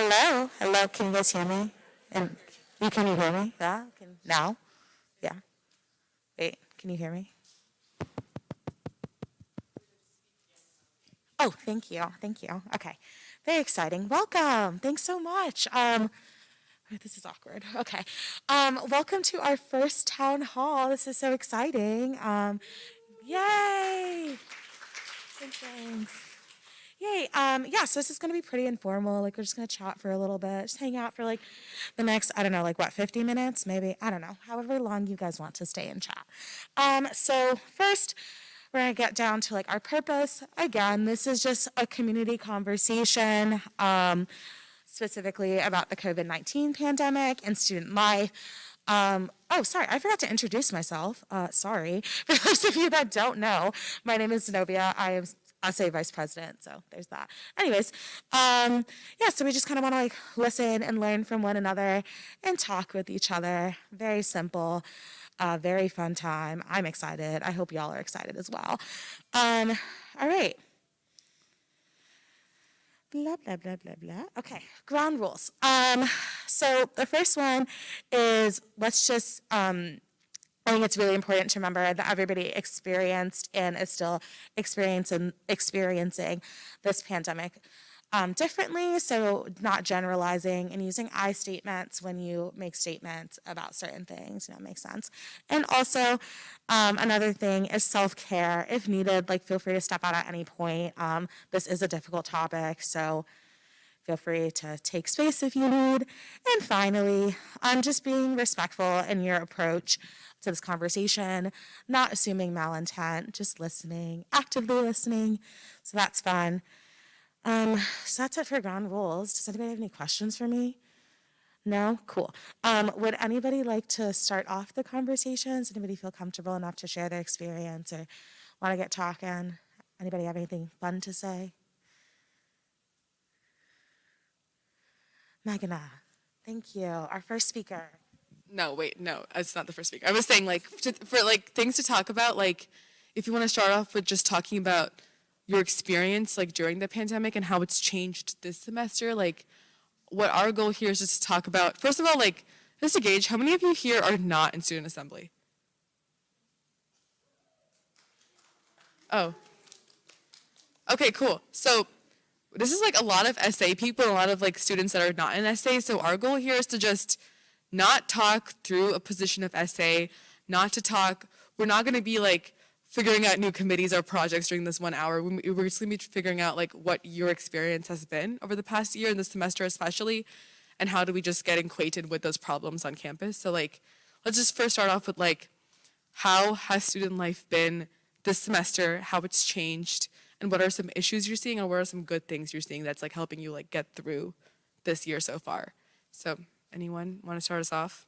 Hello, hello. Can you guys hear me? And can you hear me? Yeah. Now? Yeah. Wait. Can you hear me? Oh, thank you. Thank you. Okay. Very exciting. Welcome. Thanks so much. This is awkward. Okay. Welcome to our first town hall. This is so exciting. Yay. Thanks. Yay. Yeah, so this is going to be pretty informal. Like, we're just going to chat for a little bit, just hang out for like the next, I don't know, like what, 50 minutes? Maybe, I don't know, however long you guys want to stay and chat. So first, we're going to get down to like our purpose. Again, this is just a community conversation, specifically about the COVID-19 pandemic and student life. Oh, sorry, I forgot to introduce myself. Sorry. For those of you that don't know, my name is Zenobia. I am SA Vice President, so there's that. Anyways, yeah, so we just kind of want to like listen and learn from one another and talk with each other. Very simple, very fun time. I'm excited. I hope y'all are excited as well. All right. Blah, blah, blah, blah, blah. Okay, ground rules. So the first one is let's just, I think it's really important to remember that everybody experienced and is still experiencing this pandemic differently, so not generalizing and using I statements when you make statements about certain things, makes sense. And also, another thing is self-care. If needed, like feel free to step out at any point. This is a difficult topic, so feel free to take space if you need. And finally, just being respectful in your approach to this conversation, not assuming malintent, just listening, actively listening. So that's fun. So that's it for ground rules. Does anybody have any questions for me? No? Cool. Would anybody like to start off the conversation? Does anybody feel comfortable enough to share their experience or want to get talking? Anybody have anything fun to say? Magna, thank you. Our first speaker. No, wait, no, it's not the first speaker. I was saying, like, for like things to talk about, like, if you want to start off with just talking about your experience, like, during the pandemic and how it's changed this semester, like, what our goal here is just to talk about, first of all, like, just to gauge, how many of you here are not in student assembly? Oh. Okay, cool. So this is like a lot of SA people, a lot of like students that are not in SA. So our goal here is to just not talk through a position of SA, not to talk, we're not going to be like figuring out new committees or projects during this 1 hour. We're just going to be figuring out like what your experience has been over the past year and this semester especially, and how do we just get acquainted with those problems on campus. So like, let's just first start off with like, how has student life been this semester, how it's changed, and what are some issues you're seeing and what are some good things you're seeing that's like helping you like get through this year so far. So anyone want to start us off?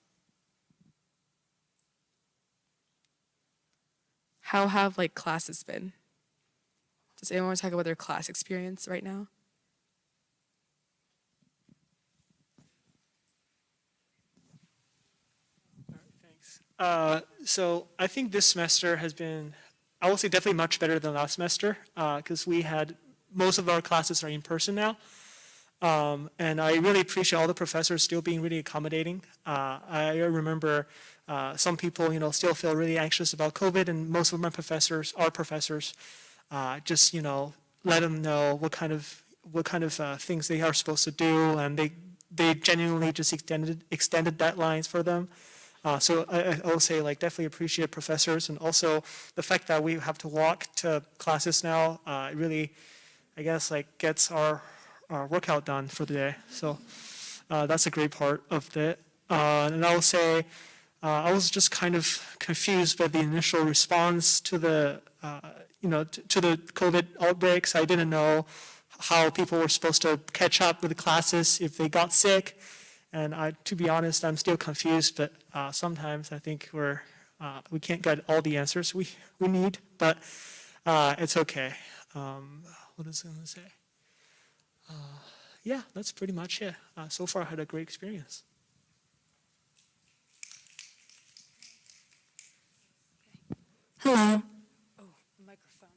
How have like classes been? Does anyone want to talk about their class experience right now? Thanks. So I think this semester has been, I will say definitely much better than last semester because we had, most of our classes are in person now. And I really appreciate all the professors still being really accommodating. I remember some people, still feel really anxious about COVID, and most of my professors, our professors, just, let them know what kind of things they are supposed to do, and they genuinely just extended deadlines for them. So I will say, like, definitely appreciate professors, and also the fact that we have to walk to classes now really, I guess, like, gets our workout done for the day. So that's a great part of it. And I will say I was just kind of confused by the initial response to the, to the COVID outbreaks. I didn't know how people were supposed to catch up with the classes if they got sick. And to be honest, I'm still confused, but sometimes I think we can't get all the answers we need, but it's okay. What was I going to say? Yeah, that's pretty much it. So far, I had a great experience. Hello. Oh, microphone.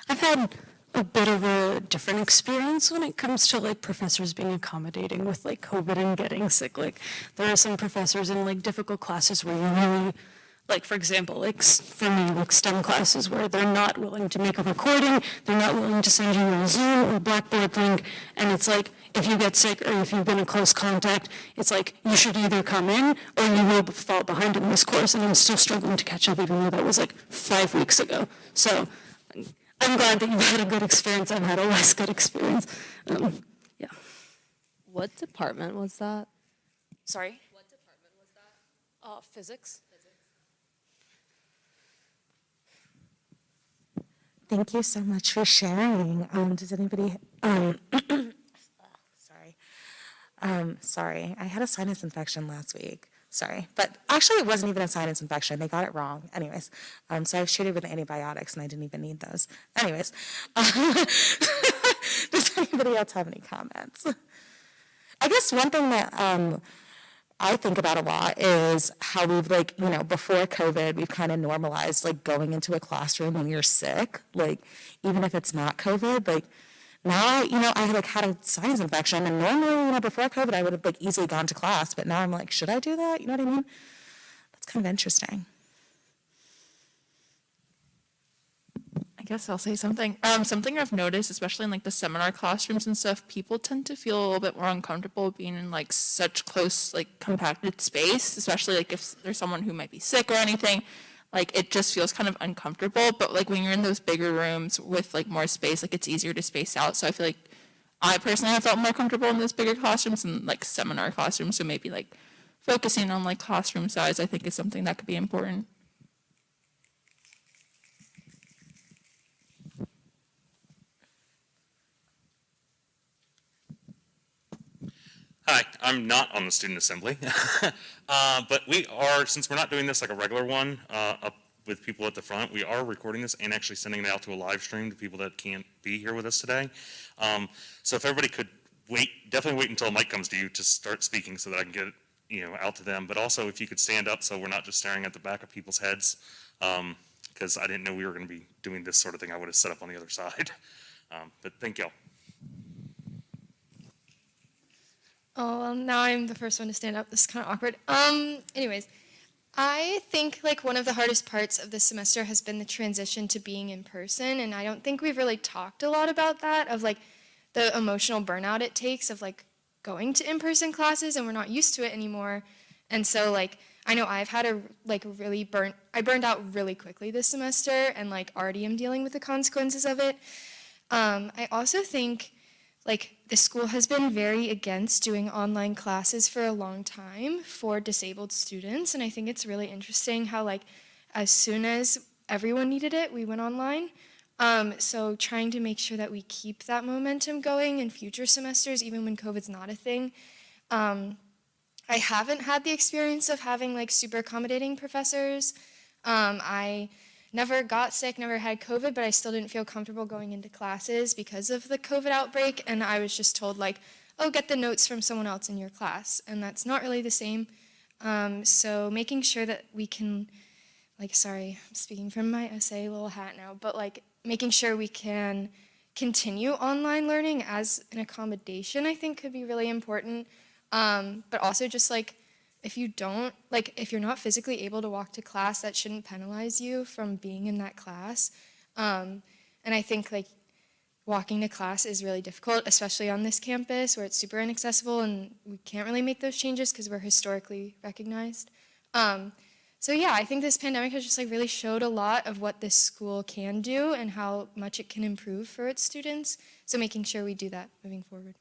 I've had a bit of a different experience when it comes to like professors being accommodating with like COVID and getting sick. Like there are some professors in like difficult classes where you really, like for example, like for me, like STEM classes where they're not willing to make a recording, they're not willing to send you a Zoom or Blackboard link, and it's like if you get sick or if you've been in close contact, it's like you should either come in or you will fall behind in this course, and I'm still struggling to catch up even though that was like 5 weeks ago. So I'm glad that you've had a good experience. I've had a less good experience. Yeah. What department was that? Sorry? What department was that? Physics. Thank you so much for sharing. Does anybody, sorry, I had a sinus infection last week. Sorry, but actually it wasn't even a sinus infection. They got it wrong. Anyways, so I was treated with antibiotics and I didn't even need those. Anyways, does anybody else have any comments? I guess one thing that I think about a lot is how we've like, before COVID, we've kind of normalized like going into a classroom when you're sick, like even if it's not COVID, like now, I like had a sinus infection and normally, before COVID, I would have like easily gone to class, but now I'm like, should I do that? You know what I mean? That's kind of interesting. I guess I'll say something. Something I've noticed, especially in like the seminar classrooms and stuff, people tend to feel a little bit more uncomfortable being in like such close, like compacted space, especially like if there's someone who might be sick or anything. Like it just feels kind of uncomfortable. But like when you're in those bigger rooms with like more space, like it's easier to space out. So I feel like I personally have felt more comfortable in those bigger classrooms and like seminar classrooms. So maybe like focusing on like classroom size, I think is something that could be important. Hi, I'm not on the student assembly, but we are, since we're not doing this like a regular one up with people at the front, we are recording this and actually sending it out to a live stream to people that can't be here with us today. So if everybody could definitely wait until a mic comes to you to start speaking so that I can get it, out to them. But also if you could stand up so we're not just staring at the back of people's heads, because I didn't know we were going to be doing this sort of thing. I would have set up on the other side. But thank y'all. Oh, well, now I'm the first one to stand up. This is kind of awkward. Anyways, I think like one of the hardest parts of this semester has been the transition to being in person, and I don't think we've really talked a lot about that, of like the emotional burnout it takes of like going to in-person classes, and we're not used to it anymore. And so like I know I've had I burned out really quickly this semester, and like already am dealing with the consequences of it. I also think like the school has been very against doing online classes for a long time for disabled students, and I think it's really interesting how like as soon as everyone needed it, we went online. So trying to make sure that we keep that momentum going in future semesters, even when COVID's not a thing. I haven't had the experience of having like super accommodating professors. I never got sick, never had COVID, but I still didn't feel comfortable going into classes because of the COVID outbreak, and I was just told like, oh, get the notes from someone else in your class, and that's not really the same. So making sure that we can, like, sorry, I'm speaking from my essay little hat now, but like making sure we can continue online learning as an accommodation, I think could be really important. But also just like, if you're not physically able to walk to class, that shouldn't penalize you from being in that class. And I think like walking to class is really difficult, especially on this campus where it's super inaccessible and we can't really make those changes because we're historically recognized. So yeah, I think this pandemic has just like really showed a lot of what this school can do and how much it can improve for its students. So making sure we do that moving forward.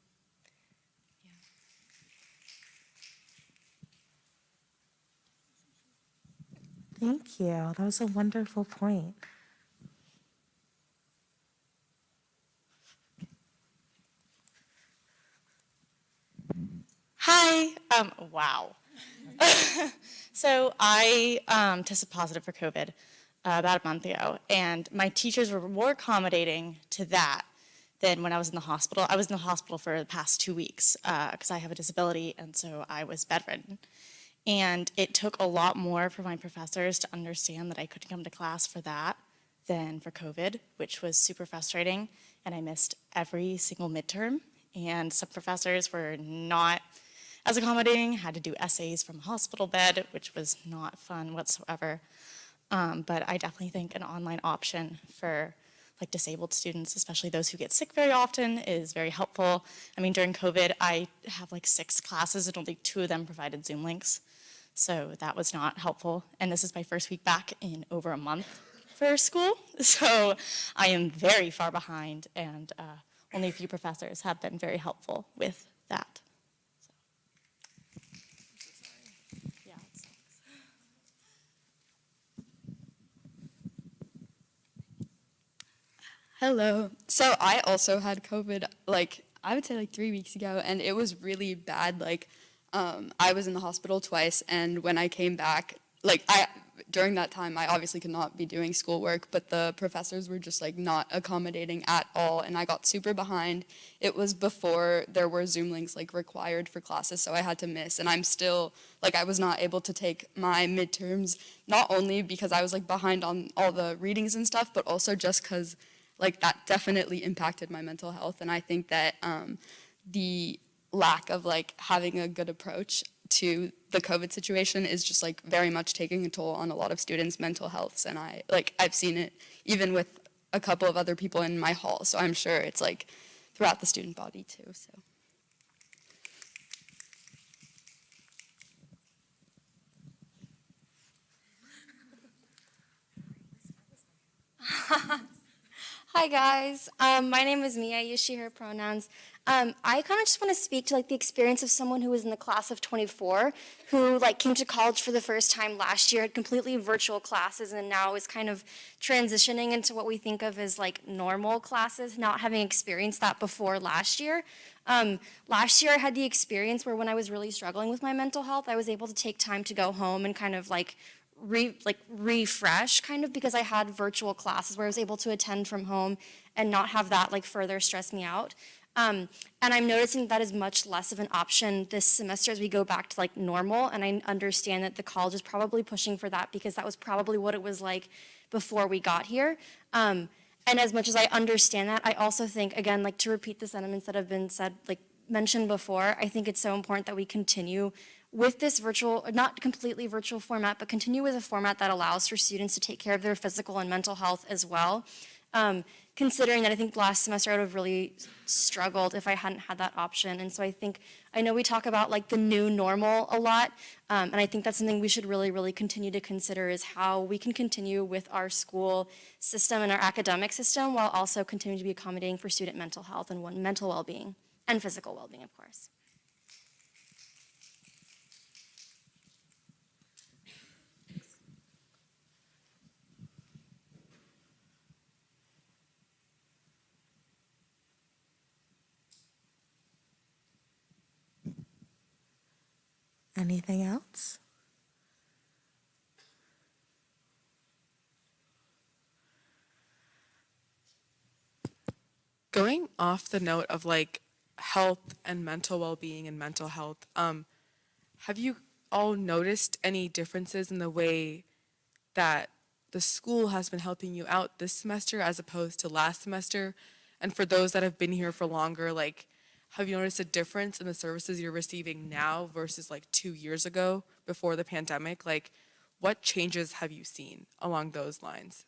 Thank you. That was a wonderful point. Hi. Wow. So I tested positive for COVID about a month ago, and my teachers were more accommodating to that than when I was in the hospital. I was in the hospital for the past 2 weeks because I have a disability, and so I was bedridden. And it took a lot more for my professors to understand that I couldn't come to class for that than for COVID, which was super frustrating. and I missed every single midterm. And some professors were not as accommodating, had to do essays from a hospital bed, which was not fun whatsoever. But I definitely think an online option for like disabled students, especially those who get sick very often, is very helpful. I mean, during COVID, I have like 6 classes and only 2 of them provided Zoom links. So that was not helpful. And this is my first week back in over a month for school. So I am very far behind, and only a few professors have been very helpful with that. Yeah, it sucks. Hello. So I also had COVID, like, I would say like 3 weeks ago, and it was really bad. Like, I was in the hospital twice, and when I came back, like, during that time, I obviously could not be doing schoolwork, but the professors were just like not accommodating at all, and I got super behind. It was before there were Zoom links like required for classes, so I had to miss, and I'm still, like, I was not able to take my midterms, not only because I was like behind on all the readings and stuff, but also just because like that definitely impacted my mental health. And I think that the lack of like having a good approach to the COVID situation is just like very much taking a toll on a lot of students' mental healths. And I've seen it even with a couple of other people in my hall. So I'm sure it's like throughout the student body too, so. Hi guys, my name is Mia. I use she, her pronouns. I kind of just want to speak to like the experience of someone who was in the class of 24, who like came to college for the first time last year, had completely virtual classes, and now is kind of transitioning into what we think of as like normal classes, not having experienced that before last year. Last year I had the experience where when I was really struggling with my mental health, I was able to take time to go home and kind of like refresh kind of, because I had virtual classes where I was able to attend from home and not have that like further stress me out. And I'm noticing that is much less of an option this semester as we go back to like normal. And I understand that the college is probably pushing for that because that was probably what it was like before we got here. And as much as I understand that, I also think, again, like to repeat the sentiments that have been said, like mentioned before, I think it's so important that we continue with this virtual, not completely virtual format, but continue with a format that allows for students to take care of their physical and mental health as well. Considering that I think last semester I would have really struggled if I hadn't had that option. And so I know we talk about like the new normal a lot, and I think that's something we should really, really continue to consider, is how we can continue with our school system and our academic system while also continuing to be accommodating for student mental health and mental well-being and physical well-being, of course. Anything else? Going off the note of like health and mental well-being and mental health, have you all noticed any differences in the way that the school has been helping you out this semester as opposed to last semester? And for those that have been here for longer, like, have you noticed a difference in the services you're receiving now versus like 2 years ago before the pandemic? Like, what changes have you seen along those lines?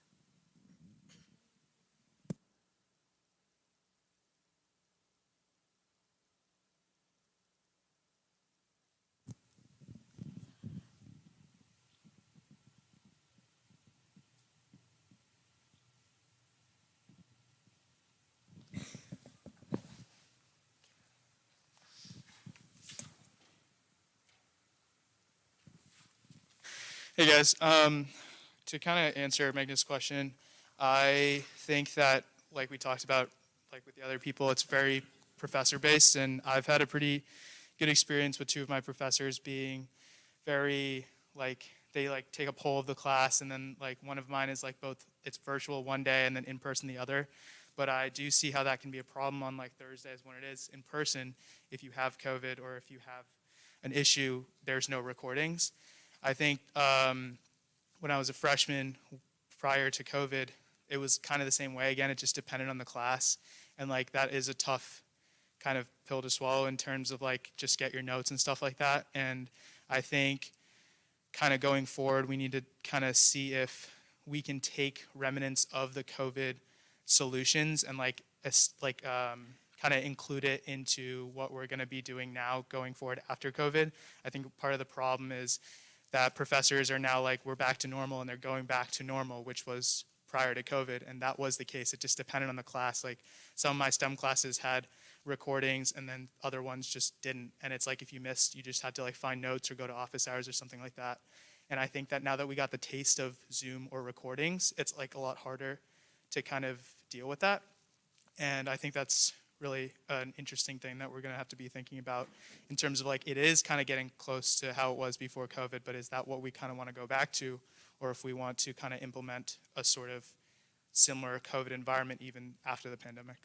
Hey guys, to kind of answer Megan's question, I think that, like we talked about, like with the other people, it's very professor based, and I've had a pretty good experience with 2 of my professors being very, like, they like take a poll of the class, and then like one of mine is like both, it's virtual one day and then in person the other. But I do see how that can be a problem on like Thursdays when it is in person. If you have COVID or if you have an issue, there's no recordings. I think when I was a freshman prior to COVID, it was kind of the same way. Again, it just depended on the class. And like that is a tough kind of pill to swallow in terms of like just get your notes and stuff like that. And I think kind of going forward, we need to kind of see if we can take remnants of the COVID solutions and kind of include it into what we're going to be doing now going forward after COVID. I think part of the problem is that professors are now like, we're back to normal, and they're going back to normal, which was prior to COVID, and that was the case. It just depended on the class. Like some of my STEM classes had recordings and then other ones just didn't. And it's like if you missed, you just had to like find notes or go to office hours or something like that. And I think that now that we got the taste of Zoom or recordings, it's like a lot harder to kind of deal with that. And I think that's really an interesting thing that we're going to have to be thinking about in terms of like, it is kind of getting close to how it was before COVID, but is that what we kind of want to go back to? Or if we want to kind of implement a sort of similar COVID environment even after the pandemic.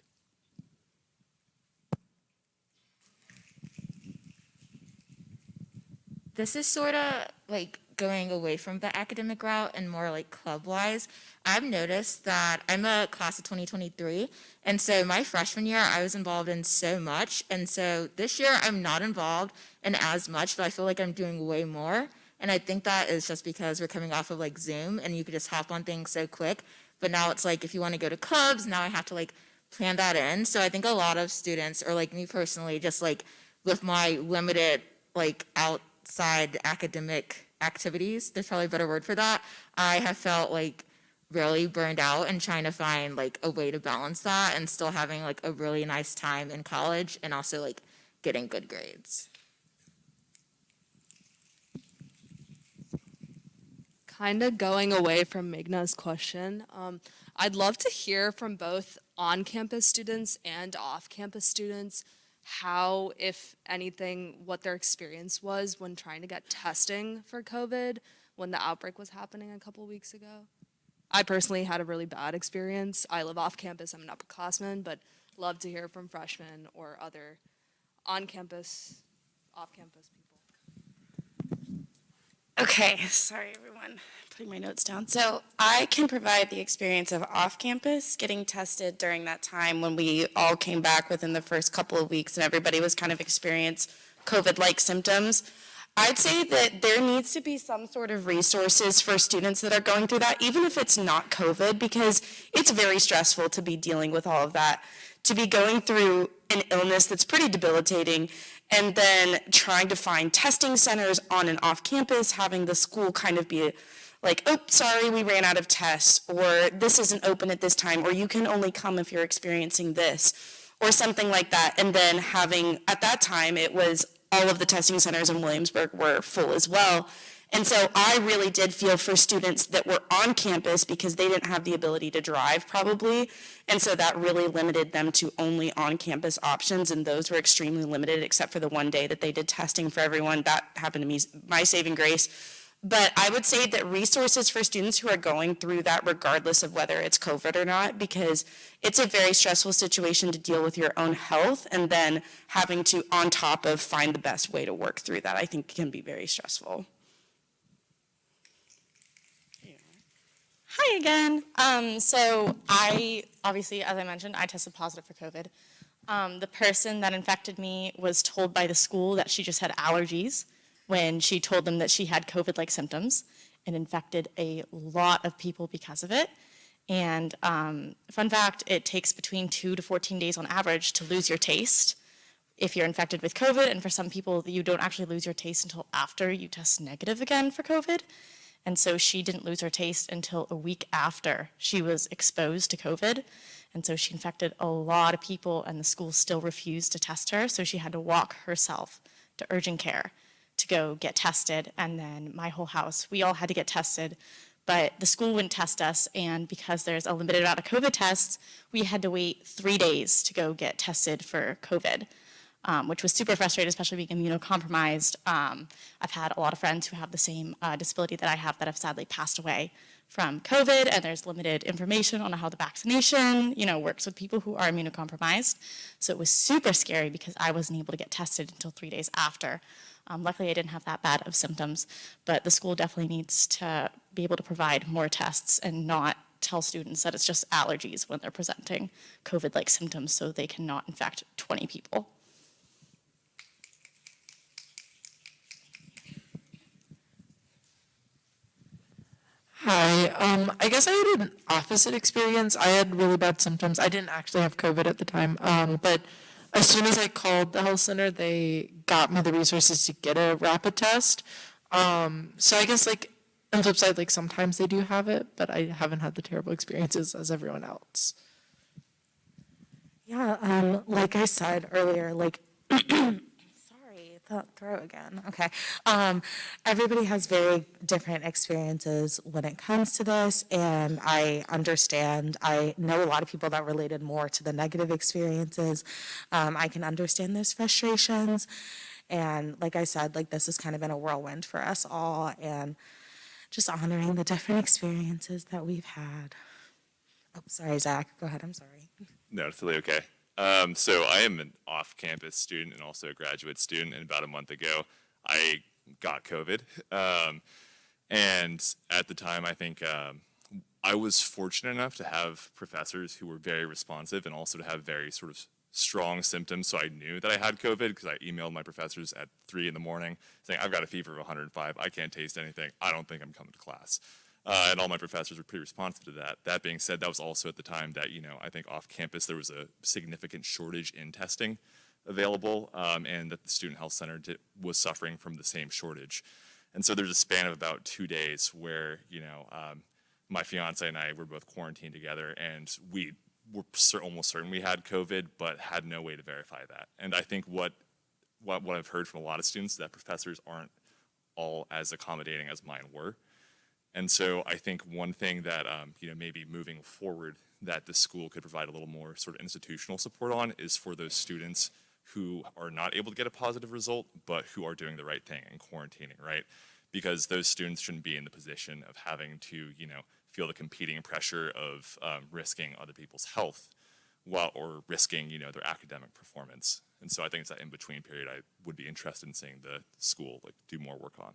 This is sort of like going away from the academic route and more like club-wise. I've noticed that I'm a class of 2023, and so my freshman year I was involved in so much, and so this year I'm not involved in as much, but I feel like I'm doing way more. And I think that is just because we're coming off of like Zoom and you could just hop on things so quick. But now it's like if you want to go to clubs, now I have to like plan that in. So I think a lot of students, or like me personally, just like with my limited like outside academic activities, there's probably a better word for that, I have felt like really burned out and trying to find like a way to balance that and still having like a really nice time in college and also like getting good grades. Kind of going away from Megna's question, I'd love to hear from both on-campus students and off-campus students how, if anything, what their experience was when trying to get testing for COVID when the outbreak was happening a couple weeks ago. I personally had a really bad experience. I live off-campus, I'm an upperclassman, but love to hear from freshmen or other on-campus, off-campus people. Okay, sorry everyone, putting my notes down. So I can provide the experience of off-campus getting tested during that time when we all came back within the first couple of weeks and everybody was kind of experiencing COVID-like symptoms. I'd say that there needs to be some sort of resources for students that are going through that, even if it's not COVID, because it's very stressful to be dealing with all of that, to be going through an illness that's pretty debilitating, and then trying to find testing centers on and off campus, having the school kind of be like, oh, sorry, we ran out of tests, or this isn't open at this time, or you can only come if you're experiencing this, or something like that. And then having, at that time, it was all of the testing centers in Williamsburg were full as well. And so I really did feel for students that were on campus because they didn't have the ability to drive probably. And so that really limited them to only on-campus options, and those were extremely limited except for the one day that they did testing for everyone. That happened to me, my saving grace. But I would say that resources for students who are going through that regardless of whether it's COVID or not, because it's a very stressful situation to deal with your own health and then having to, on top of, find the best way to work through that, I think can be very stressful. Hi again. So I, obviously, as I mentioned, I tested positive for COVID. The person that infected me was told by the school that she just had allergies when she told them that she had COVID-like symptoms and infected a lot of people because of it. And fun fact, it takes between 2 to 14 days on average to lose your taste if you're infected with COVID. And for some people, you don't actually lose your taste until after you test negative again for COVID. And so she didn't lose her taste until a week after she was exposed to COVID. And so she infected a lot of people, and the school still refused to test her. So she had to walk herself to urgent care to go get tested. And then my whole house, we all had to get tested, but the school wouldn't test us. And because there's a limited amount of COVID tests, we had to wait 3 days to go get tested for COVID. Which was super frustrating, especially being immunocompromised. I've had a lot of friends who have the same disability that I have that have sadly passed away from COVID, and there's limited information on how the vaccination, works with people who are immunocompromised. So it was super scary because I wasn't able to get tested until 3 days after. Luckily, I didn't have that bad of symptoms, but the school definitely needs to be able to provide more tests and not tell students that it's just allergies when they're presenting COVID-like symptoms so they cannot infect 20 people. Hi. I guess I had an opposite experience. I had really bad symptoms. I didn't actually have COVID at the time. But as soon as I called the health center, they got me the resources to get a rapid test. So I guess like on the flip side, like sometimes they do have it, but I haven't had the terrible experiences as everyone else. Yeah, like I said earlier, like, sorry, the throat again. Okay. Everybody has very different experiences when it comes to this, and I understand. I know a lot of people that related more to the negative experiences. I can understand those frustrations. And like I said, like this has kind of been a whirlwind for us all, and just honoring the different experiences that we've had. Oh, sorry, Zach. Go ahead. I'm sorry. No, it's totally okay. So I am an off-campus student and also a graduate student, and about a month ago, I got COVID. And at the time, I think I was fortunate enough to have professors who were very responsive and also to have very sort of strong symptoms. So I knew that I had COVID because I emailed my professors at 3 a.m. saying, I've got a fever of 105. I can't taste anything. I don't think I'm coming to class. And all my professors were pretty responsive to that. That being said, that was also at the time that, I think off campus there was a significant shortage in testing available, and that the Student Health Center was suffering from the same shortage. And so there's a span of about 2 days where, my fiance and I were both quarantined together, and we were almost certain we had COVID, but had no way to verify that. And I think what I've heard from a lot of students is that professors aren't all as accommodating as mine were. And so I think one thing that, maybe moving forward that the school could provide a little more sort of institutional support on is for those students who are not able to get a positive result, but who are doing the right thing and quarantining, right? Because those students shouldn't be in the position of having to, feel the competing pressure of risking other people's health or risking, their academic performance. And so I think it's that in-between period I would be interested in seeing the school do more work on.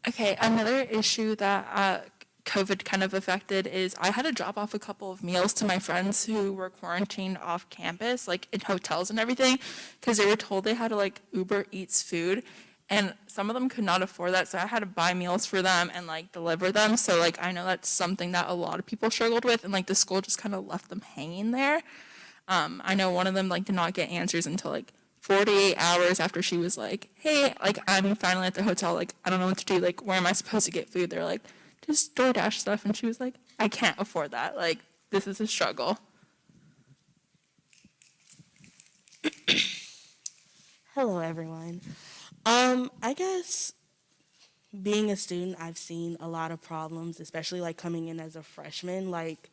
Okay, another issue that COVID kind of affected is I had to drop off a couple of meals to my friends who were quarantined off campus, like in hotels and everything, because they were told they had to like Uber Eats food, and some of them could not afford that, so I had to buy meals for them and like deliver them. So like I know that's something that a lot of people struggled with, and like the school just kind of left them hanging there. I know one of them like did not get answers until like 48 hours after she was like, hey, like I'm finally at the hotel, like I don't know what to do, like where am I supposed to get food? They're like, just DoorDash stuff. And she was like, I can't afford that. Like, this is a struggle. Hello, everyone. I guess being a student, I've seen a lot of problems, especially like coming in as a freshman. Like,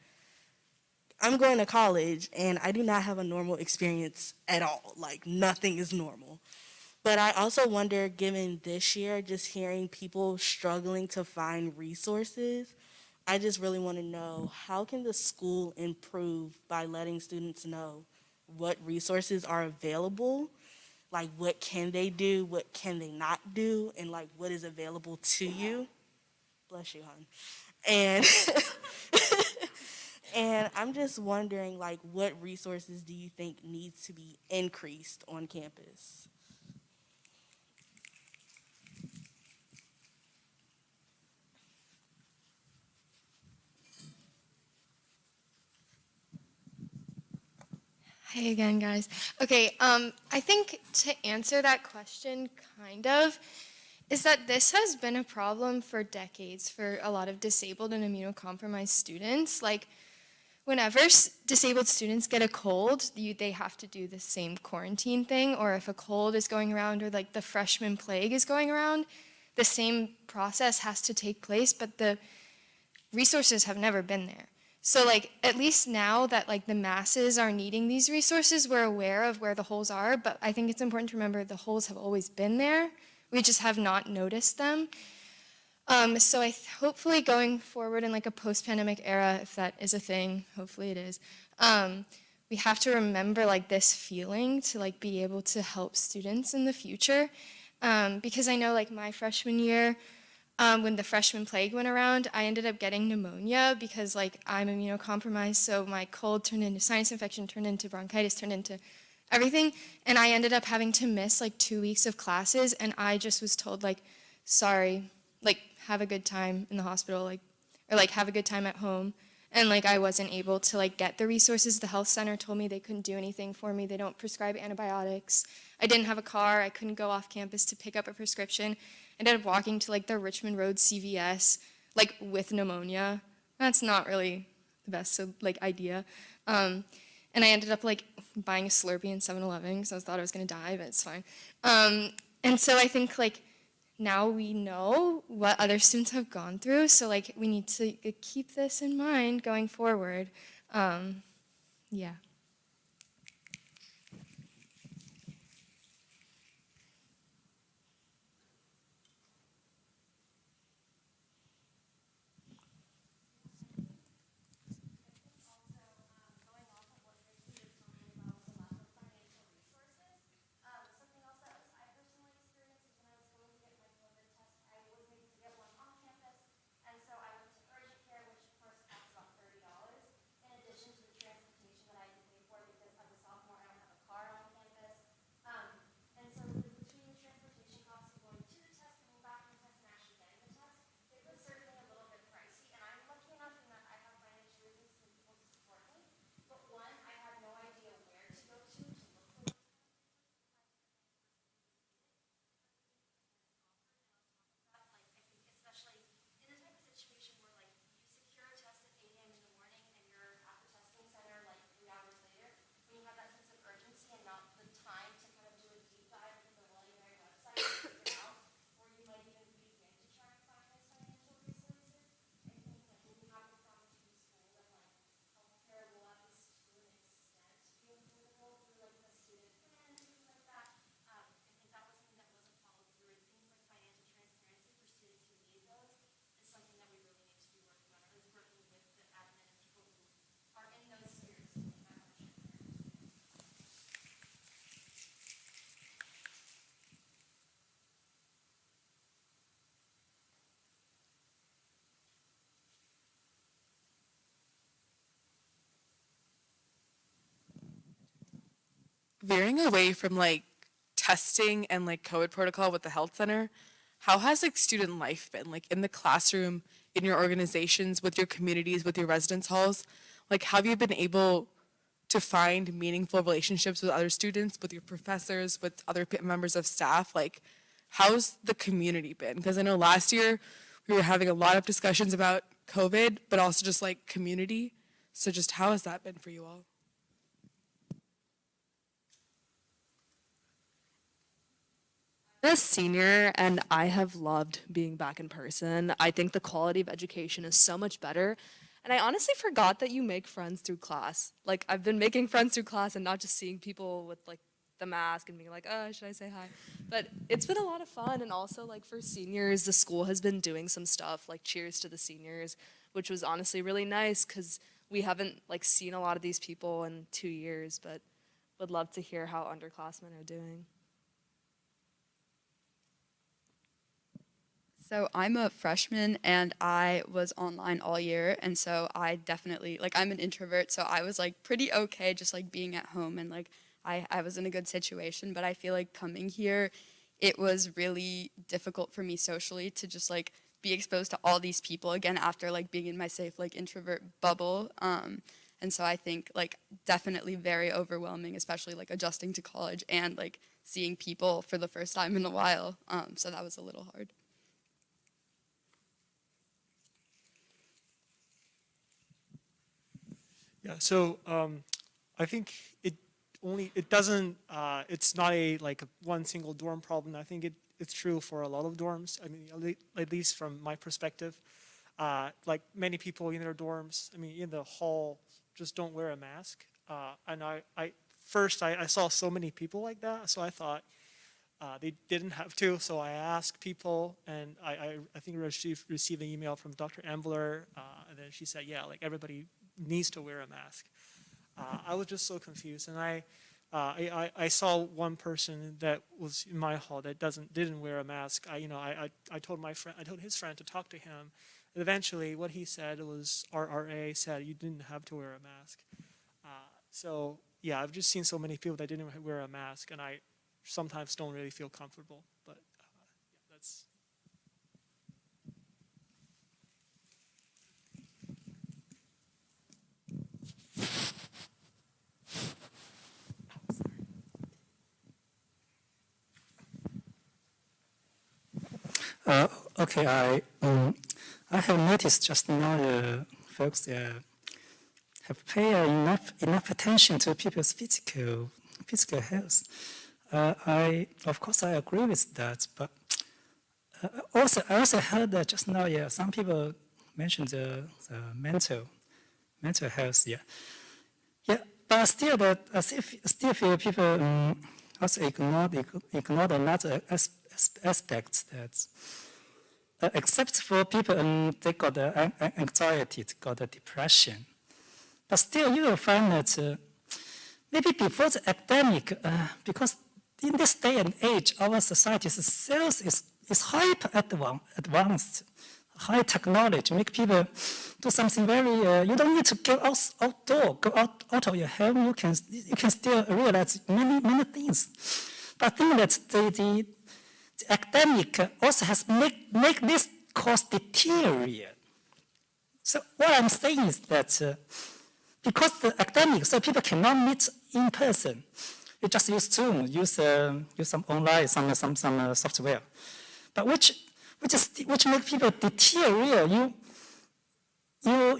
I'm going to college and I do not have a normal experience at all. Like, nothing is normal. But I also wonder, given this year, just hearing people struggling to find resources, I just really want to know, how can the school improve by letting students know what resources are available? Like, what can they do, what can they not do, and like what is available to you? Bless you, hon. And and I'm just wondering, like, what resources do you think needs to be increased on campus? Hi again, guys. Okay, I think to answer that question, kind of, is that this has been a problem for decades for a lot of disabled and immunocompromised students. Like, whenever disabled students get a cold, they have to do the same quarantine thing, or if a cold is going around or like the freshman plague is going around, the same process has to take place, but the resources have never been there. So like, at least now that like the masses are needing these resources, we're aware of where the holes are, but I think it's important to remember the holes have always been there. We just have not noticed them. So hopefully going forward in like a post-pandemic era, if that is a thing, hopefully it is, we have to remember like this feeling to like be able to help students in the future. Because I know like my freshman year, when the freshman plague went around, I ended up getting pneumonia because like I'm immunocompromised, so my cold turned into sinus infection, turned into bronchitis, turned into everything, and I ended up having to miss like 2 weeks of classes, and I just was told like, sorry, like have a good time in the hospital, like, or like have a good time at home. And like I wasn't able to like get the resources. The health center told me they couldn't do anything for me. They don't prescribe antibiotics. I didn't have a car. I couldn't go off campus to pick up a prescription. I ended up walking to like the Richmond Road CVS like with pneumonia. That's not really the best like idea. And I ended up like buying a Slurpee in 7-Eleven because I thought I was gonna die, but it's fine. And so I think like now we know what other students have gone through, so like we need to keep this in mind going forward. Yeah. Veering away from like testing and like COVID protocol with the health center, how has like student life been like in the classroom, in your organizations, with your communities, with your residence halls? Like, have you been able to find meaningful relationships with other students, with your professors, with other members of staff? Like, how's the community been? Because I know last year we were having a lot of discussions about COVID, but also just like community. So just how has that been for you all? I'm a senior and I have loved being back in person. I think the quality of education is so much better. And I honestly forgot that you make friends through class. Like I've been making friends through class and not just seeing people with like the mask and being like, oh, should I say hi? But it's been a lot of fun. And also like for seniors, the school has been doing some stuff like Cheers to the Seniors, which was honestly really nice because we haven't like seen a lot of these people in 2 years, but would love to hear how underclassmen are doing. So I'm a freshman and I was online all year, and so I definitely, like, I'm an introvert, so I was like pretty okay just like being at home, and like I was in a good situation. But I feel like coming here, it was really difficult for me socially to just like be exposed to all these people again after like being in my safe like introvert bubble. And so I think like definitely very overwhelming, especially like adjusting to college and like seeing people for the first time in a while. So that was a little hard. Yeah, so I think it doesn't, it's not like a one single dorm problem. I think it's true for a lot of dorms. I mean, at least from my perspective, like many people in their dorms, I mean, in the hall, just don't wear a mask. And I saw so many people like that, so I thought, They didn't have to, so I asked people, and I think I received an email from Dr. Ambler, and then she said, yeah, like everybody needs to wear a mask. I was just so confused, and I saw one person that was in my hall that didn't wear a mask. I told his friend to talk to him. And eventually, what he said was, our RA said you didn't have to wear a mask. So yeah, I've just seen so many people that didn't wear a mask, and I sometimes don't really feel comfortable. But yeah, that's. Okay, I have noticed just now the folks have paid enough attention to people's physical health. Of course I agree with that, but I also heard that just now, some people mentioned the mental health, but still feel people also ignore another aspect that. Except for people, they got anxiety, they got depression. But still, you will find that maybe before the academic, because in this day and age, our society's sales is hyper advanced, high technology, make people do something very. You don't need to go go out of your home. You can still realize many things. But I think that the academic also has make this course deteriorate. So what I'm saying is that because the academic, so people cannot meet in person, you just use Zoom, use some online, some software, but which make people deteriorate. Your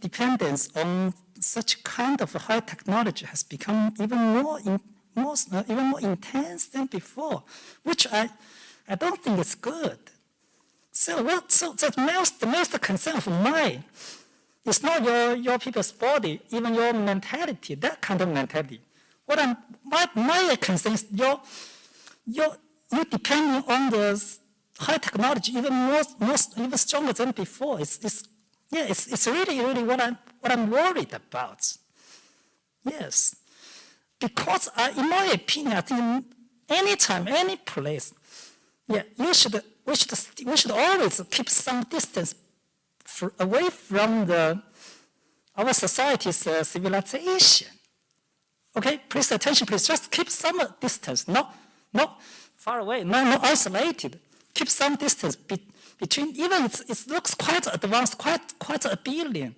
dependence on such kind of high technology has become even more intense than before, which I don't think is good. So the most concern of mine is not your people's body, even your mentality, that kind of mentality. My concern is you're depending on the high technology even stronger than before. It's really what I'm worried about. Yes. Because in my opinion, I think anytime, any place, we should always keep some distance away from our society's civilization. Okay, please attention, please. Just keep some distance, not far away, not isolated. Keep some distance between. Even it looks quite advanced, quite a billion.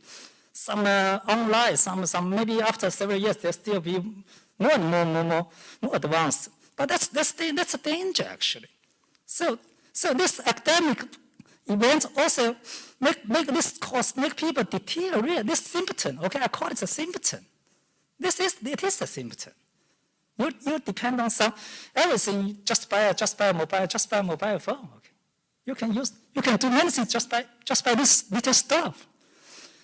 Some online, some maybe after several years there'll still be more and more advanced. But that's a danger actually. So this academic event also make this course make people deteriorate. This symptom, okay, I call it a symptom. It is a symptom. You depend on everything just by a mobile phone. Okay, you can do many things just by this little stuff.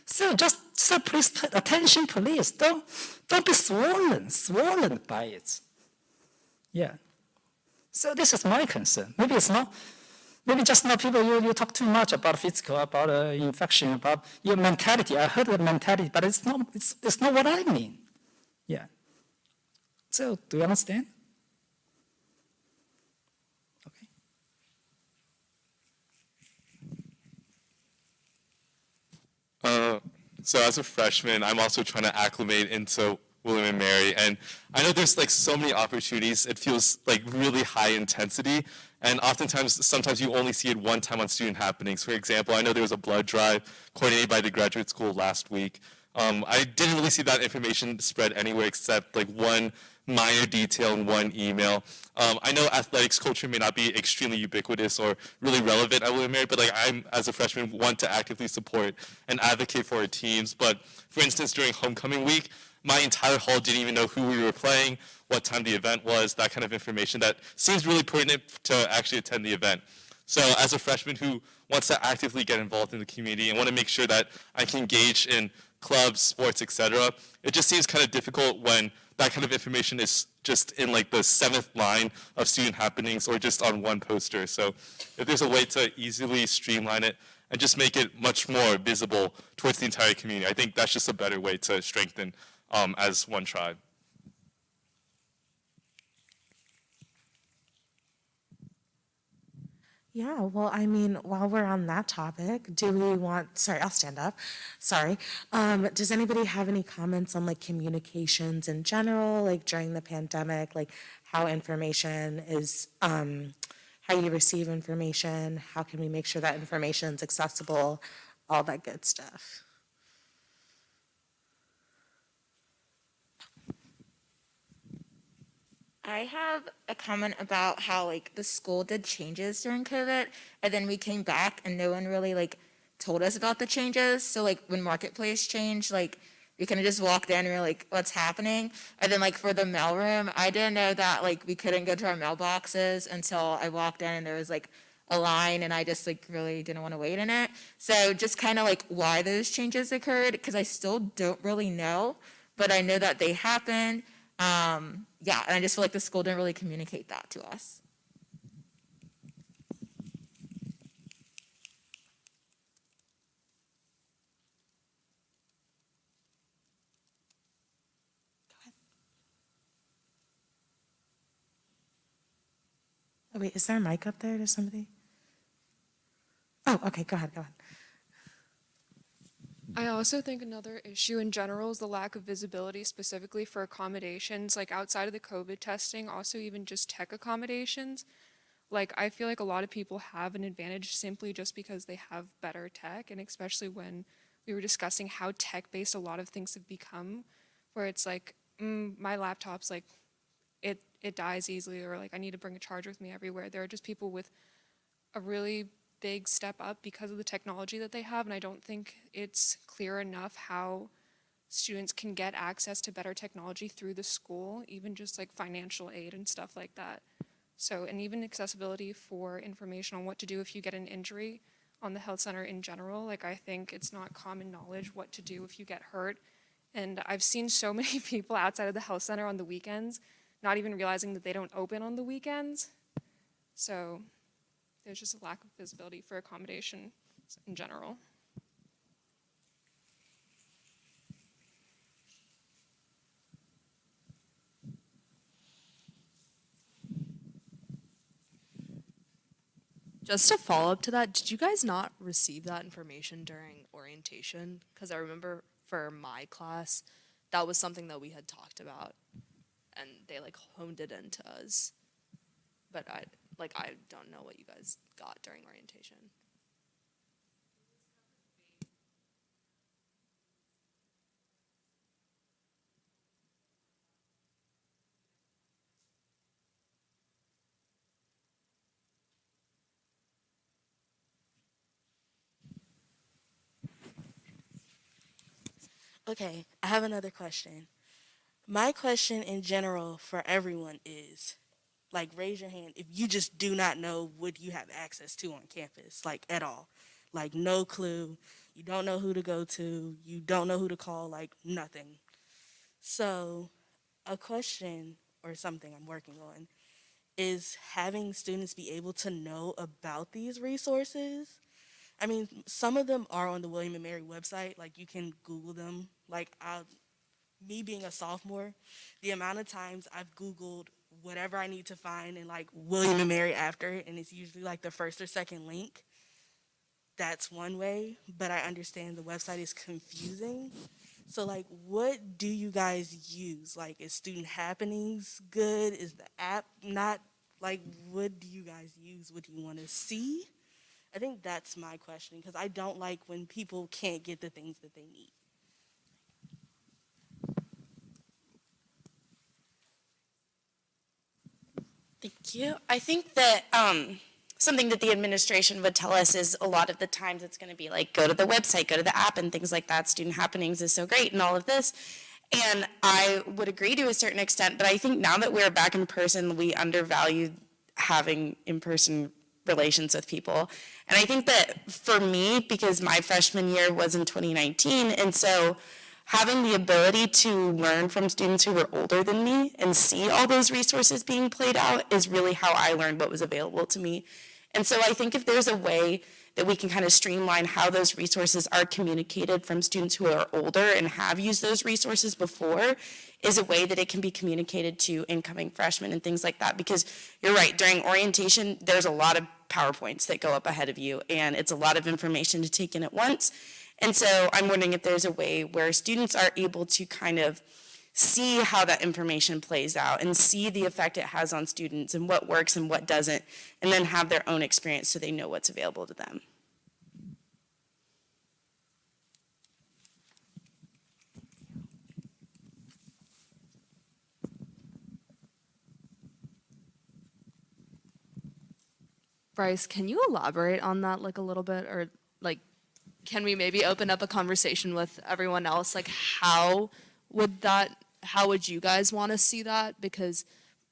So please pay attention, please. Don't be swollen by it. Yeah. So this is my concern. Maybe it's not. Maybe just now people you talk too much about physical, about infection, about your mentality. I heard the mentality, but it's not what I mean. Yeah. So do you understand? So as a freshman, I'm also trying to acclimate into William & Mary, and I know there's like so many opportunities. It feels like really high intensity, and sometimes you only see it one time on student happenings. For example, I know there was a blood drive coordinated by the graduate school last week. I didn't really see that information spread anywhere except like one minor detail in one email. I know athletics culture may not be extremely ubiquitous or really relevant at William & Mary, but like I'm, as a freshman, want to actively support and advocate for our teams. But for instance, during homecoming week, my entire hall didn't even know who we were playing, what time the event was, that kind of information that seems really pertinent to actually attend the event. So as a freshman who wants to actively get involved in the community and want to make sure that I can engage in clubs, sports, etc., it just seems kind of difficult when that kind of information is just in like the 7th line of student happenings or just on one poster. So if there's a way to easily streamline it and just make it much more visible towards the entire community, I think that's just a better way to strengthen as one tribe. Yeah, well, I mean, while we're on that topic, do we want, sorry, I'll stand up. Sorry. Does anybody have any comments on like communications in general, like during the pandemic, like how information is, how you receive information, how can we make sure that information is accessible, all that good stuff? I have a comment about how like the school did changes during COVID, and then we came back and no one really like told us about the changes. So like when Marketplace changed, like we kind of just walked in and we were like, what's happening? And then like for the mailroom, I didn't know that like we couldn't go to our mailboxes until I walked in and there was like a line and I just like really didn't want to wait in it. So just kind of like why those changes occurred, because I still don't really know, but I know that they happened. Yeah, and I just feel like the school didn't really communicate that to us. Oh, wait, is there a mic up there? Does somebody? Oh, okay, go ahead, go ahead. I also think another issue in general is the lack of visibility specifically for accommodations, like outside of the COVID testing, also even just tech accommodations. Like I feel like a lot of people have an advantage simply just because they have better tech, and especially when we were discussing how tech-based a lot of things have become, where it's like, my laptop's like, it dies easily, or like I need to bring a charger with me everywhere. There are just people with a really big step up because of the technology that they have, and I don't think it's clear enough how students can get access to better technology through the school, even just like financial aid and stuff like that. So, and even accessibility for information on what to do if you get an injury on the health center in general. Like I think it's not common knowledge what to do if you get hurt. And I've seen so many people outside of the health center on the weekends, not even realizing that they don't open on the weekends. So there's just a lack of visibility for accommodation in general. Just to follow up to that, did you guys not receive that information during orientation? Because I remember for my class, that was something that we had talked about, and they like honed it into us. But I don't know what you guys got during orientation. Okay, I have another question. My question in general for everyone is, like, raise your hand if you just do not know what you have access to on campus, like, at all. Like, no clue. You don't know who to go to. You don't know who to call, like, nothing. So, a question or something I'm working on is having students be able to know about these resources. I mean, some of them are on the William & Mary website. Like, you can Google them. Like, me being a sophomore, the amount of times I've Googled whatever I need to find and like William & Mary after it, and it's usually like the first or second link. That's one way, but I understand the website is confusing. So like, what do you guys use? Like, is Student Happenings good? Is the app not? Like, what do you guys use? What do you want to see? I think that's my question, because I don't like when people can't get the things that they need. Thank you. I think that something that the administration would tell us is a lot of the times it's going to be like, go to the website, go to the app and things like that. Student Happenings is so great and all of this. And I would agree to a certain extent, but I think now that we're back in person, we undervalue having in-person relations with people. And I think that for me, because my freshman year was in 2019, and so having the ability to learn from students who were older than me and see all those resources being played out is really how I learned what was available to me. And so I think if there's a way that we can kind of streamline how those resources are communicated from students who are older and have used those resources before, is a way that it can be communicated to incoming freshmen and things like that. Because you're right, during orientation, there's a lot of PowerPoints that go up ahead of you, and it's a lot of information to take in at once. And so I'm wondering if there's a way where students are able to kind of see how that information plays out and see the effect it has on students and what works and what doesn't, and then have their own experience so they know what's available to them. Bryce, can you elaborate on that like a little bit, or like, can we maybe open up a conversation with everyone else? Like, how would you guys want to see that? Because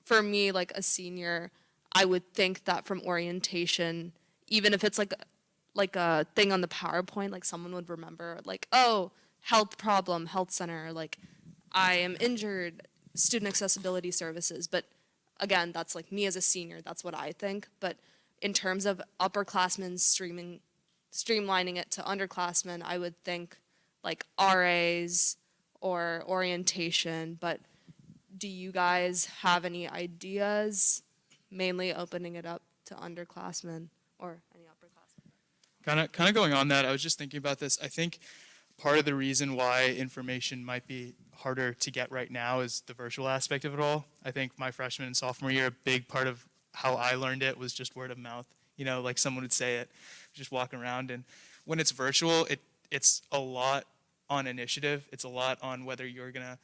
for me, like a senior, I would think that from orientation, even if it's like a thing on the PowerPoint, like someone would remember, like, oh, health problem, health center, like I am injured, student accessibility services. But again, that's like me as a senior, that's what I think. But in terms of upperclassmen streamlining it to underclassmen, I would think like RAs or orientation. But do you guys have any ideas, mainly opening it up to underclassmen or any upperclassmen? Kind of going on that, I was just thinking about this. I think part of the reason why information might be harder to get right now is the virtual aspect of it all. I think my freshman and sophomore year, a big part of how I learned it was just word of mouth. You know, like someone would say it, just walking around. And when it's virtual, it's a lot on initiative. It's a lot on whether you're going to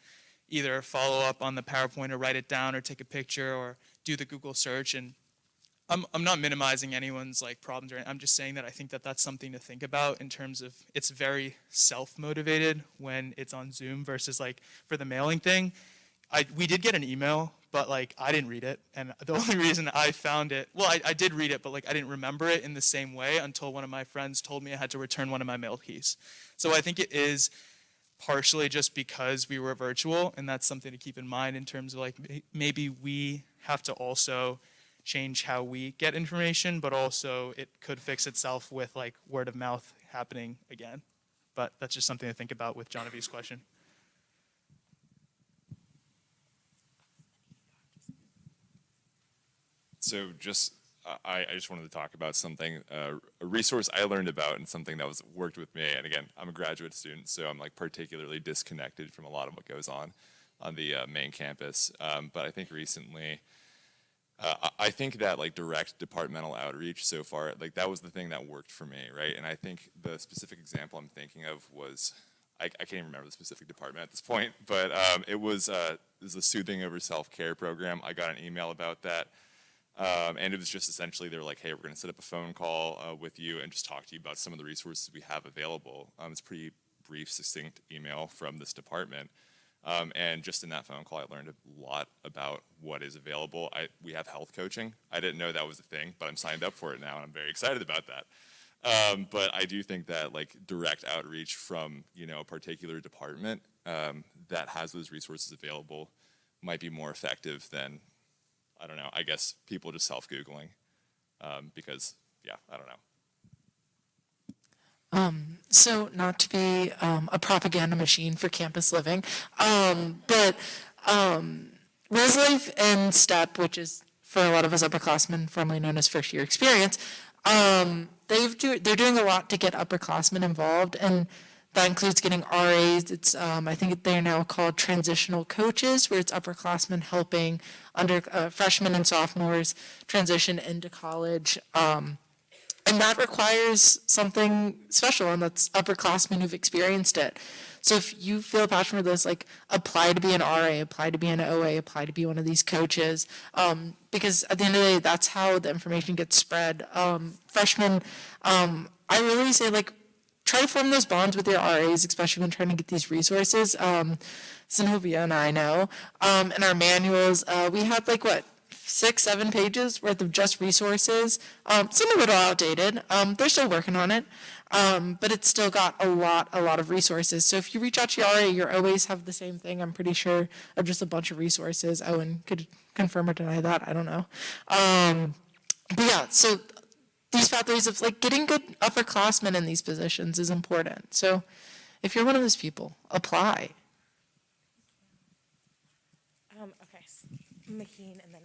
either follow up on the PowerPoint or write it down or take a picture or do the Google search. And I'm not minimizing anyone's like problems or anything. I'm just saying that I think that that's something to think about in terms of it's very self-motivated when it's on Zoom versus like for the mailing thing. We did get an email, but like I didn't read it. And the only reason I found it, well, I did read it, but like I didn't remember it in the same way until one of my friends told me I had to return one of my mail keys. So I think it is partially just because we were virtual, and that's something to keep in mind in terms of like maybe we have to also change how we get information, but also it could fix itself with like word of mouth happening again. But that's just something to think about with Genevieve's question. So I just wanted to talk about something, a resource I learned about and something that was worked with me. And again, I'm a graduate student, so I'm like particularly disconnected from a lot of what goes on the main campus. But I think recently, I think that like direct departmental outreach so far, like that was the thing that worked for me, right? And I think the specific example I'm thinking of was, I can't even remember the specific department at this point, but it was the Soothing Over Self-Care program. I got an email about that. And it was just essentially, they were like, hey, we're going to set up a phone call with you and just talk to you about some of the resources we have available. It's a pretty brief, succinct email from this department. And just in that phone call, I learned a lot about what is available. We have health coaching. I didn't know that was a thing, but I'm signed up for it now, and I'm very excited about that. But I do think that like direct outreach from, you know, a particular department that has those resources available might be more effective than, I don't know, I guess people just self-Googling because, yeah, I don't know. So not to be a propaganda machine for campus living, but ResLife and STEP, which is for a lot of us upperclassmen, formerly known as first year experience, they're doing a lot to get upperclassmen involved, and that includes getting RAs. It's I think they're now called transitional coaches, where it's upperclassmen helping freshmen and sophomores transition into college. And that requires something special, and that's upperclassmen who've experienced it. So if you feel passionate for this, like apply to be an RA, apply to be an OA, apply to be one of these coaches, because at the end of the day, that's how the information gets spread. Freshmen, I really say like try to form those bonds with your RAs, especially when trying to get these resources. Zenobia and I know in our manuals, we had like 6, 7 pages worth of just resources. Some of it are outdated. They're still working on it. But it's still got a lot of resources. So if you reach out to your RA, you always have the same thing, I'm pretty sure, of just a bunch of resources. Owen could confirm or deny that, I don't know. But yeah, so these pathways of like getting good upperclassmen in these positions is important. So if you're one of those people, apply. Okay, Maheen and then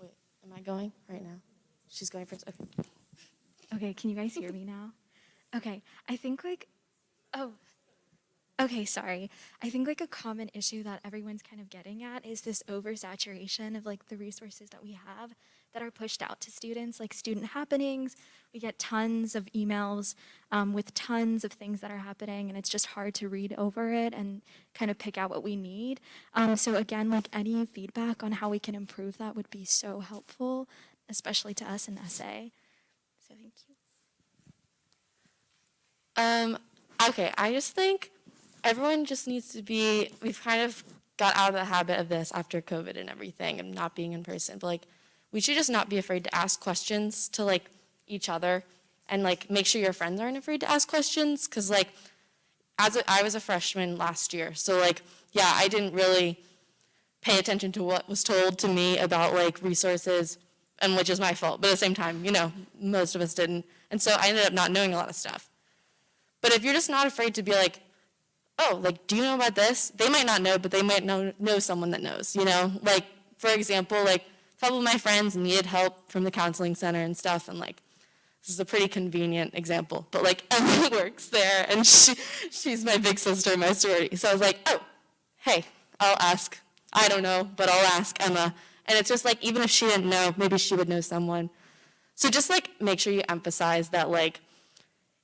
Wait, am I going right now? She's going first. Okay. Okay, can you guys hear me now? Okay, I think okay, sorry. I think like a common issue that everyone's kind of getting at is this oversaturation of like the resources that we have that are pushed out to students, like student happenings. We get tons of emails with tons of things that are happening, and it's just hard to read over it and kind of pick out what we need. So again, like any feedback on how we can improve that would be so helpful, especially to us in SA. So thank you. Okay, I just think everyone just needs to be, we've kind of got out of the habit of this after COVID and everything and not being in person, but like we should just not be afraid to ask questions to like each other and like make sure your friends aren't afraid to ask questions, because like I was a freshman last year, so like yeah, I didn't really pay attention to what was told to me about like resources, and which is my fault, but at the same time, you know, most of us didn't, and so I ended up not knowing a lot of stuff. But if you're just not afraid to be like, oh, like, do you know about this? They might not know, but they might know someone that knows, you know? Like, for example, like, a couple of my friends needed help from the counseling center and stuff, and, like, this is a pretty convenient example, but, like, Emma works there, and she's my big sister in my sorority. So I was like, oh, hey, I'll ask. I don't know, but I'll ask Emma. And it's just, like, even if she didn't know, maybe she would know someone. So just, like, make sure you emphasize that, like,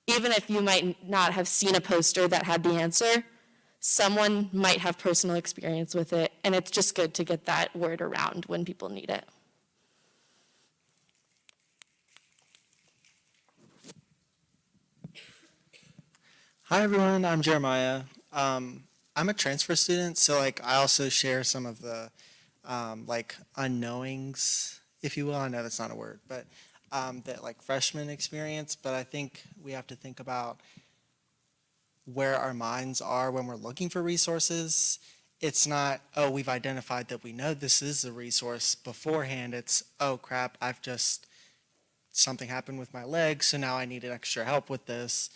even if you might not have seen a poster that had the answer, someone might have personal experience with it, and it's just good to get that word around when people need it. Hi everyone, I'm Jeremiah. I'm a transfer student, so like I also share some of the like unknowings, if you will. I know that's not a word, but that like freshman experience, but I think we have to think about where our minds are when we're looking for resources. It's not, oh, we've identified that we know this is a resource beforehand. It's, oh crap, something happened with my leg, so now I need extra help with this.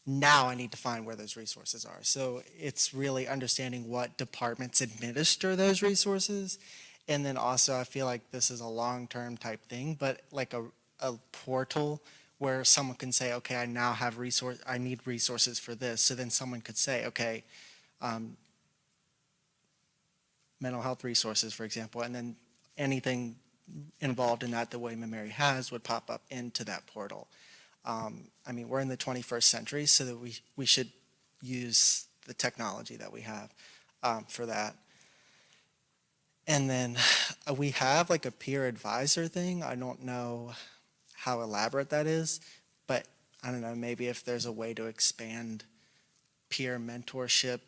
Now I need to find where those resources are. So it's really understanding what departments administer those resources. And then also I feel like this is a long-term type thing, but like a portal where someone can say, okay, I now have I need resources for this. So then someone could say, okay, mental health resources, for example, and then anything involved in that the way Mary has would pop up into that portal. I mean, we're in the 21st century, so that we should use the technology that we have for that. And then we have like a peer advisor thing. I don't know how elaborate that is, but I don't know, maybe if there's a way to expand peer mentorship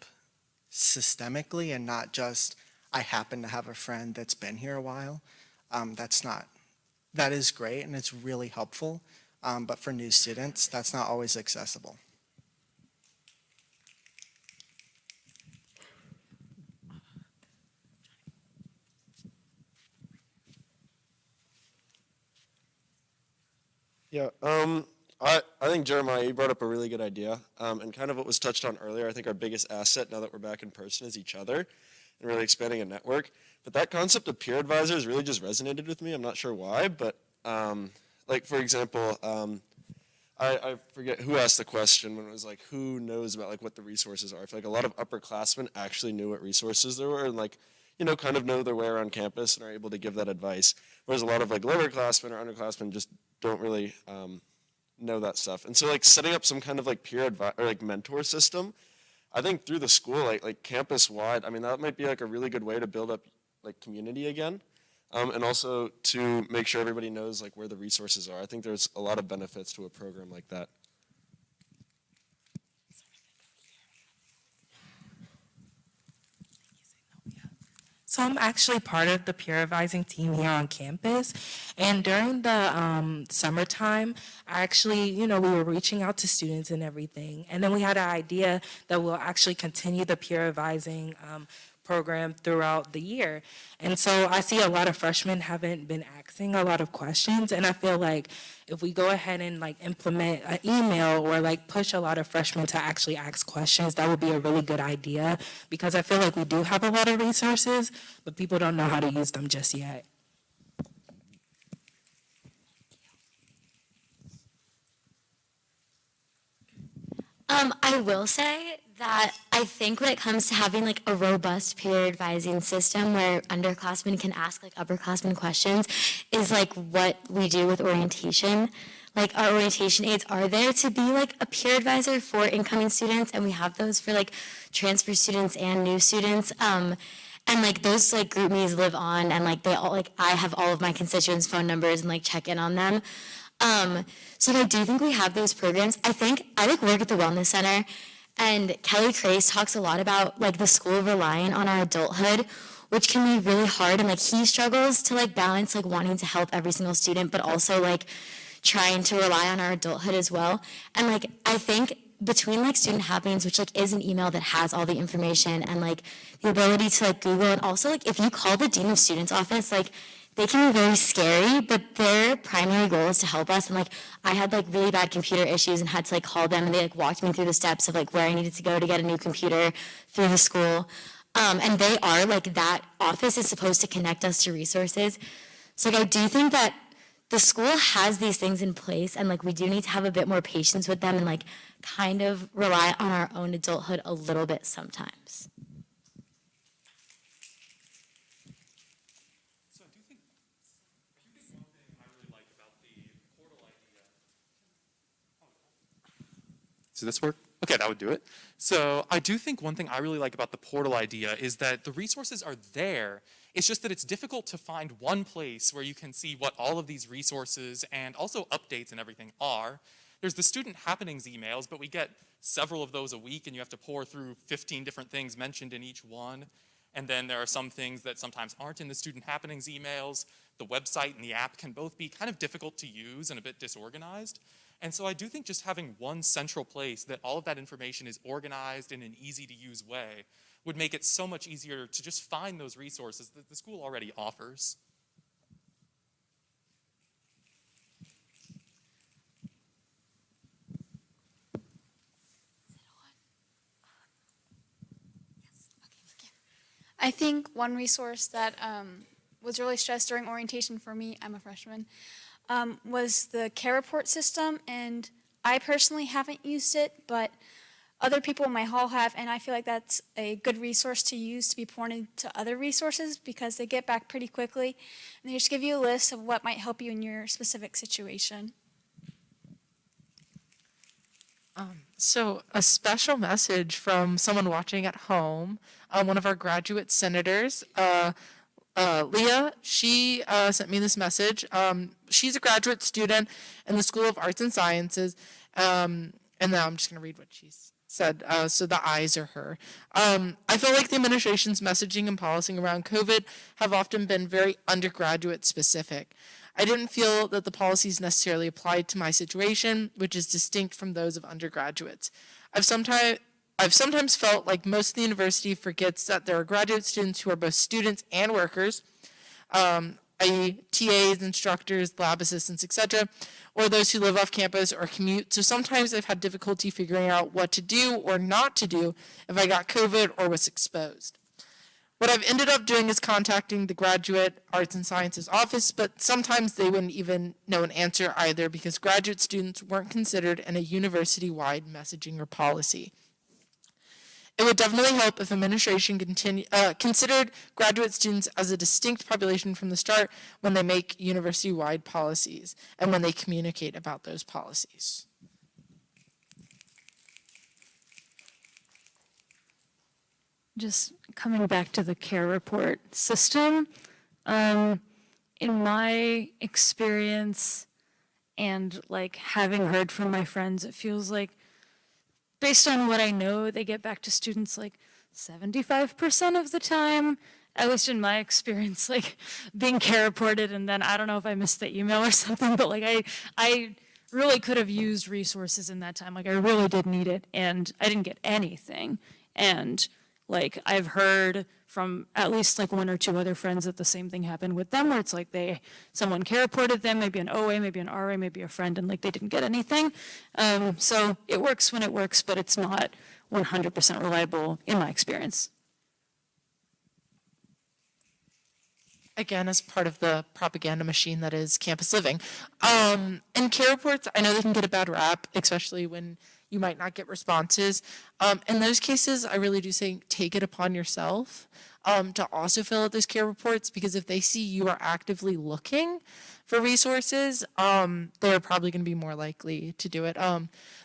systemically and not just, I happen to have a friend that's been here a while. That is great and it's really helpful, but for new students, that's not always accessible. Yeah, I think Jeremiah, you brought up a really good idea, and kind of what was touched on earlier. I think our biggest asset now that we're back in person is each other, and really expanding a network. But that concept of peer advisors really just resonated with me. I'm not sure why, but like for example, I forget who asked the question when it was like, who knows about like what the resources are. I feel like a lot of upperclassmen actually knew what resources there were, and like, you know, kind of know their way around campus and are able to give that advice. Whereas a lot of like lowerclassmen or underclassmen just don't really know that stuff. And so like setting up some kind of like peer or like mentor system, I think through the school, like campus wide, I mean, that might be like a really good way to build up like community again. And also to make sure everybody knows like where the resources are. I think there's a lot of benefits to a program like that. So I'm actually part of the peer advising team here on campus. And during the summertime, we were reaching out to students and everything. And then we had an idea that we'll actually continue the peer advising program throughout the year. And so I see a lot of freshmen haven't been asking a lot of questions. And I feel like if we go ahead and implement an email or push a lot of freshmen to actually ask questions, that would be a really good idea, because I feel like we do have a lot of resources, but people don't know how to use them just yet. I will say that I think when it comes to having a robust peer advising system where underclassmen can ask upperclassmen questions is what we do with orientation. Our orientation aides are there to be a peer advisor for incoming students, and we have those for transfer students and new students. And those group meetings live on, and they all I have all of my constituents' phone numbers and check in on them. So I do think we have those programs. I work at the Wellness Center, and Kelly Crace talks a lot about the school relying on our adulthood, which can be really hard. And he struggles to balance wanting to help every single student, but also trying to rely on our adulthood as well. And I think between student happenings, which is an email that has all the information, and the ability to Google, and also if you call the dean of students office, they can be very scary, but their primary goal is to help us. And I had really bad computer issues and had to call them, and they walked me through the steps of where I needed to go to get a new computer through the school. And they are that office is supposed to connect us to resources. So I do think that the school has these things in place, and we do need to have a bit more patience with them and kind of rely on our own adulthood a little bit sometimes. Does this work? Okay, that would do it. So I do think one thing I really like about the portal idea is that the resources are there. It's just that it's difficult to find one place where you can see what all of these resources and also updates and everything are. There's the student happenings emails, but we get several of those a week, and you have to pour through 15 different things mentioned in each one. And then there are some things that sometimes aren't in the student happenings emails. The website and the app can both be kind of difficult to use and a bit disorganized. And so I do think just having one central place that all of that information is organized in an easy-to-use way would make it so much easier to just find those resources that the school already offers. I think one resource that was really stressed during orientation for me, I'm a freshman, was the care report system, and I personally haven't used it, but other people in my hall have, and I feel like that's a good resource to use to be pointed to other resources because they get back pretty quickly, and they just give you a list of what might help you in your specific situation. So a special message from someone watching at home, one of our graduate senators, Leah, she sent me this message. She's a graduate student in the School of Arts and Sciences, and now I'm just going to read what she said. So the eyes are her. I feel like the administration's messaging and policing around COVID have often been very undergraduate specific. I didn't feel that the policies necessarily applied to my situation, which is distinct from those of undergraduates. I've sometimes felt like most of the university forgets that there are graduate students who are both students and workers, i.e. TAs, instructors, lab assistants, etc., or those who live off campus or commute. So sometimes I've had difficulty figuring out what to do or not to do if I got COVID or was exposed. What I've ended up doing is contacting the Graduate Arts and Sciences office, but sometimes they wouldn't even know an answer either because graduate students weren't considered in a university-wide messaging or policy. It would definitely help if administration considered graduate students as a distinct population from the start when they make university-wide policies and when they communicate about those policies. Just coming back to the care report system, in my experience and having heard from my friends, it feels like based on what I know, they get back to students 75% of the time, at least in my experience, like being care reported and then I don't know if I missed the email or something, but like I really could have used resources in that time. Like I really did need it and I didn't get anything. And like I've heard from at least like one or two other friends that the same thing happened with them, where it's like someone care reported them, maybe an OA, maybe an RA, maybe a friend, and like they didn't get anything. So it works when it works, but it's not 100% reliable in my experience. Again, as part of the propaganda machine that is campus living. And care reports, I know they can get a bad rap, especially when you might not get responses. In those cases, I really do say take it upon yourself to also fill out those care reports, because if they see you are actively looking for resources, they're probably going to be more likely to do it.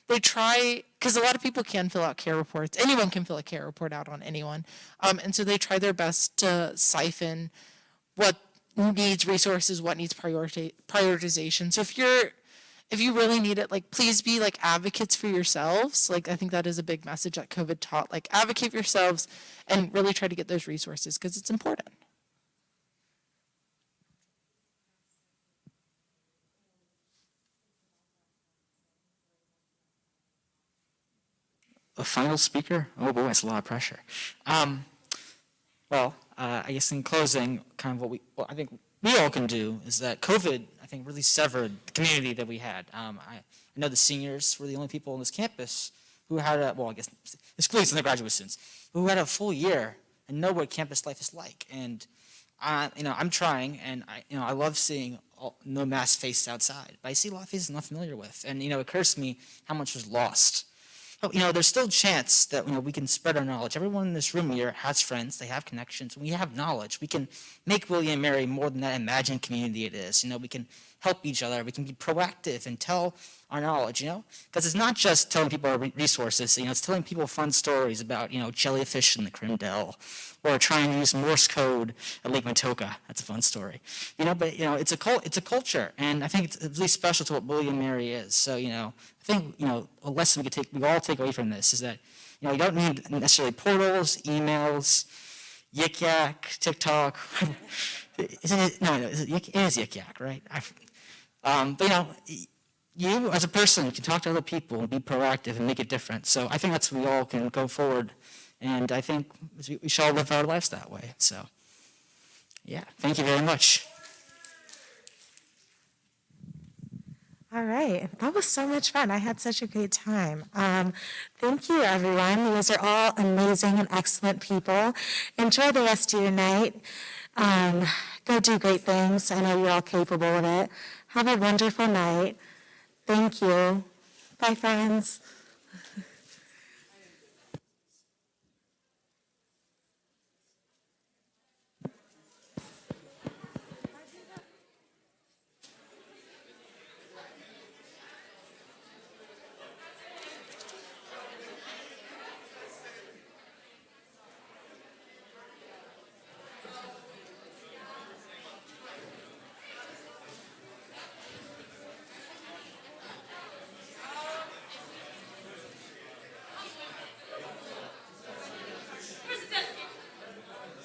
They try, because a lot of people can fill out care reports. Anyone can fill a care report out on anyone. And so they try their best to siphon what needs resources, what needs prioritization. So if you really need it, like please be like advocates for yourselves. Like I think that is a big message that COVID taught. Like advocate for yourselves and really try to get those resources because it's important. A final speaker? Oh boy, it's a lot of pressure. I guess in closing, kind of what I think we all can do is that COVID, I think, really severed the community that we had. I know the seniors were the only people on this campus who had excluding some of the graduate students, who had a full year and know what campus life is like. And I'm trying, and I love seeing no mask faces outside, but I see a lot of faces I'm not familiar with, and it occurs to me how much was lost. But, there's still a chance that, we can spread our knowledge. Everyone in this room here has friends, they have connections, we have knowledge. We can make William & Mary more than that imagined community it is. We can help each other, we can be proactive and tell our knowledge, Because it's not just telling people our resources, it's telling people fun stories about, jellyfish in the Crindell, or trying to use Morse code at Lake Matoka. That's a fun story. But it's a culture, and I think it's really special to what William & Mary is. So, I think, a lesson we all take away from this is that, you don't need necessarily portals, emails, Yik Yak, TikTok. Isn't it? No, it is Yik Yak, right? But, you as a person, you can talk to other people and be proactive and make it different. So I think that's we all can go forward. And I think we should all live our lives that way. So, yeah, thank you very much. All right. That was so much fun. I had such a great time. Thank you, everyone. These are all amazing and excellent people. Enjoy the rest of your night. Go do great things. I know you're all capable of it. Have a wonderful night. Thank you. Bye, friends.